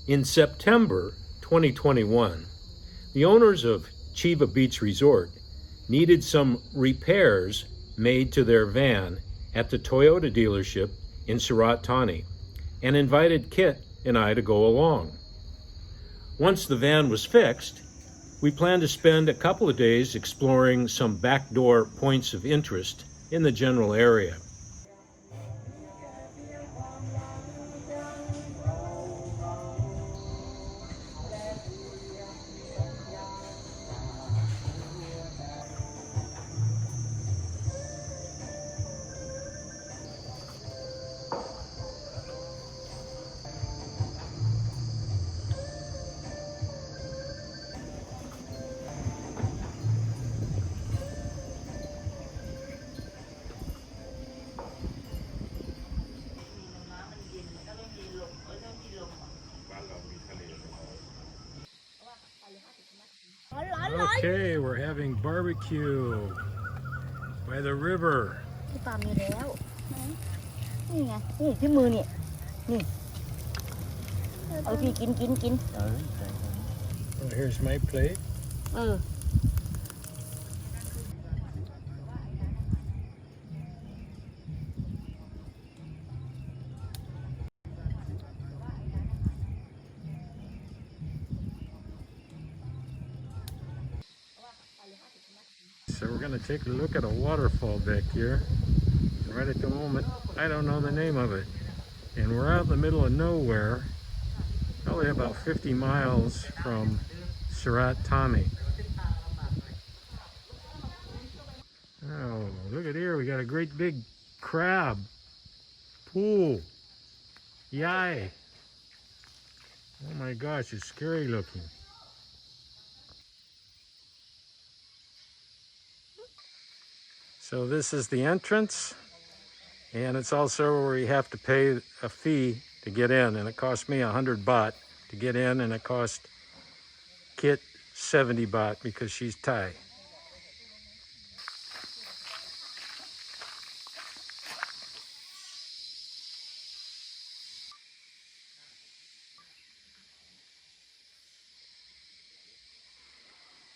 In September 2021, the owners of Chiva Beach Resort needed some repairs made to their van at the Toyota dealership in Surat Thani and invited Kit and I to go along. Once the van was fixed, we planned to spend a couple of days exploring some backdoor points of interest in the general area. Okay, we're having barbecue by the river. ที่ปลามีแล้วนี่ไงนี่ที่มือนี่นี่เอาพี่กิน Oh, here's my plate. So we're going to take a look at a waterfall back here. And right at the moment, I don't know the name of it. And we're out in the middle of nowhere, probably about 50 miles from Surat Thani. Oh, look at here, we got a great big crab pool. Yay! Oh my gosh, it's scary looking. So this is the entrance, and it's also where you have to pay a fee to get in, and it cost me 100 baht to get in, and it cost Kit 70 baht because she's Thai.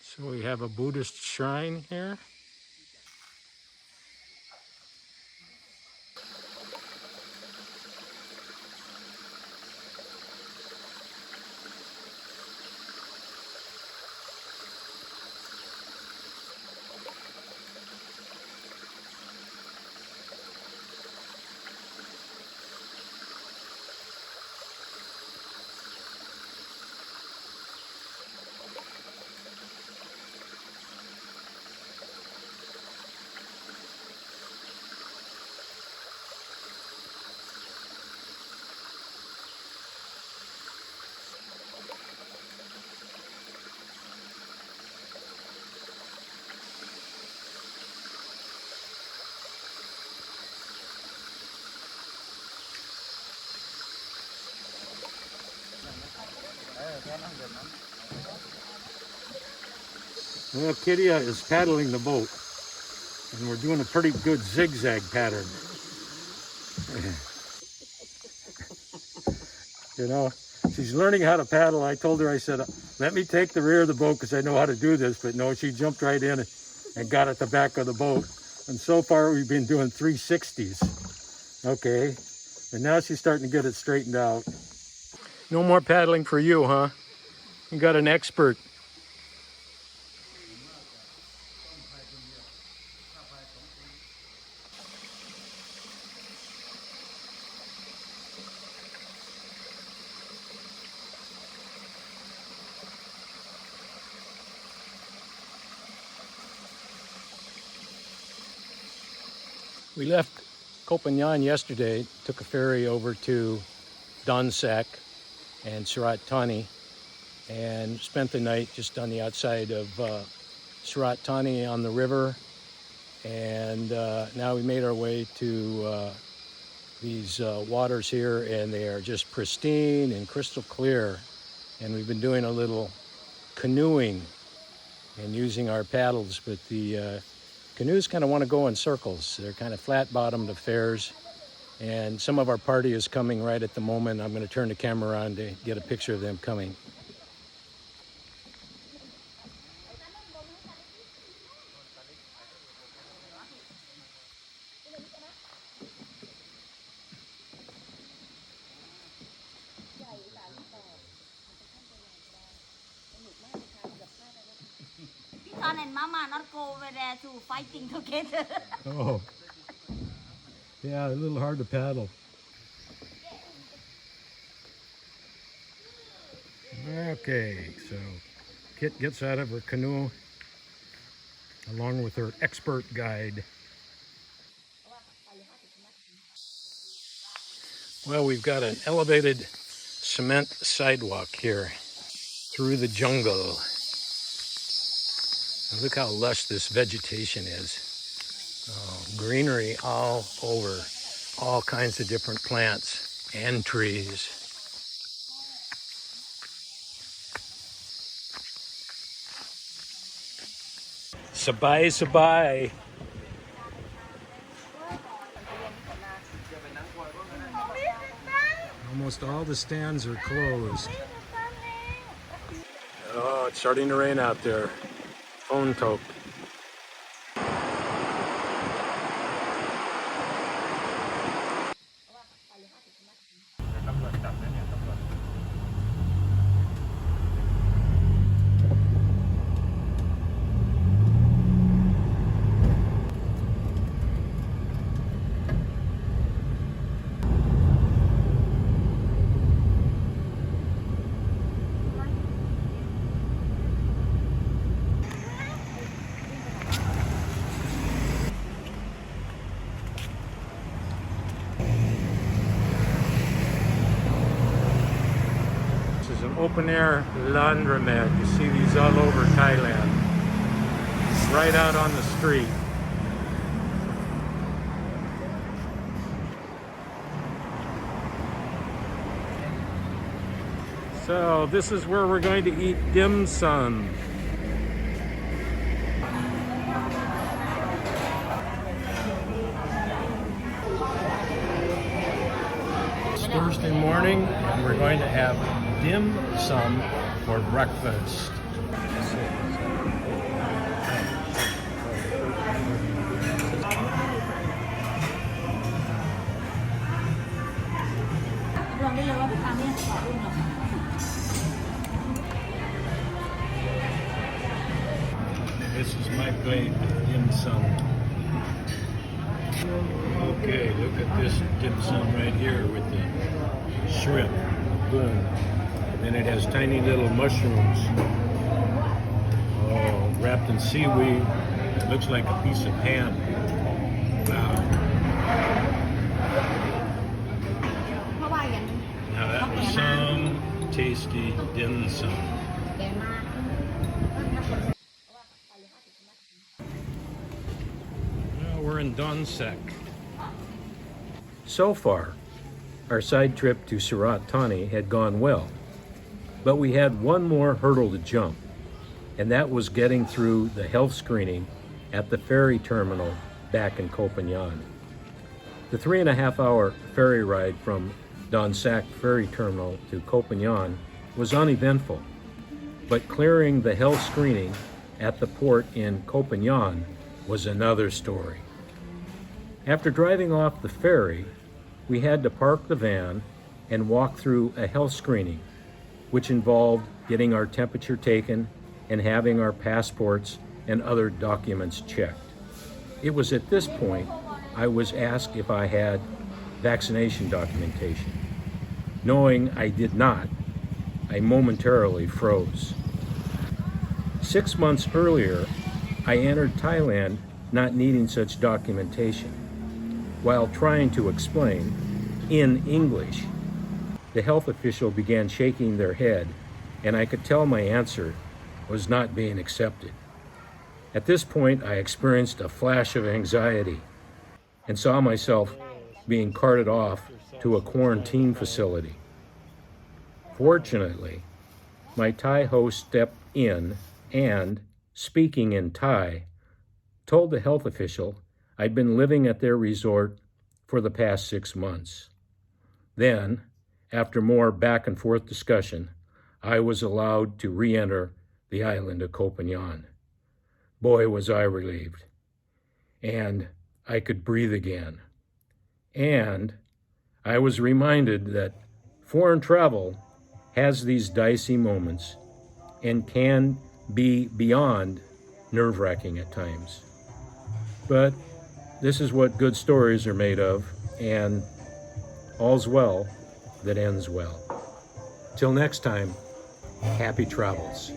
So we have a Buddhist shrine here. Well, Kittia is paddling the boat, and we're doing a pretty good zigzag pattern. You know, she's learning how to paddle. I told her, I said, let me take the rear of the boat because I know how to do this. But no, she jumped right in and got at the back of the boat. And so far, we've been doing 360s. Okay, and now she's starting to get it straightened out. No more paddling for you, huh? You got an expert. We left Koh Phangan yesterday, took a ferry over to Donsak and Surat Thani, and spent the night just on the outside of Surat Thani on the river. And now we made our way to these waters here, and they are just pristine and crystal clear. And we've been doing a little canoeing and using our paddles, but the canoes kind of want to go in circles. They're kind of flat-bottomed affairs, And some of our party is coming right at the moment. I'm going to turn the camera on to get a picture of them coming. Son and Mama not go over there to fighting together. Oh, yeah, a little hard to paddle. Okay, so Kit gets out of her canoe along with her expert guide. Well, we've got an elevated cement sidewalk here through the jungle. And look how lush this vegetation is. Oh, greenery all over, all kinds of different plants and trees. Sabay, sabay. Almost all the stands are closed. Oh, it's starting to rain out there. Phone toke. Open air laundromat. You see these all over Thailand. Right out on the street. So this is where we're going to eat dim sum. It's Thursday morning and we're going to have dim sum for breakfast. This is my plate of dim sum. Okay, look at this dim sum right here with the shrimp. Boom. And it has tiny little mushrooms, oh, wrapped in seaweed. It looks like a piece of ham. Wow. Now that was some tasty dim sum. Now we're in Donsak. So far, our side trip to Surat Thani had gone well. But we had one more hurdle to jump, and that was getting through the health screening at the ferry terminal back in Koh Phangan. The 3.5-hour ferry ride from Donsak ferry terminal to Koh Phangan was uneventful, but clearing the health screening at the port in Koh Phangan was another story. After driving off the ferry, we had to park the van and walk through a health screening, which involved getting our temperature taken and having our passports and other documents checked. It was at this point I was asked if I had vaccination documentation. Knowing I did not, I momentarily froze. 6 months earlier, I entered Thailand not needing such documentation. While trying to explain, in English, the health official began shaking their head, and I could tell my answer was not being accepted. At this point, I experienced a flash of anxiety and saw myself being carted off to a quarantine facility. Fortunately, my Thai host stepped in and, speaking in Thai, told the health official I'd been living at their resort for the past 6 months. Then, after more back and forth discussion, I was allowed to re-enter the island of Koh Phangan. Boy, was I relieved. And I could breathe again. And I was reminded that foreign travel has these dicey moments and can be beyond nerve-wracking at times. But this is what good stories are made of, and all's well that ends well. Till next time, happy travels.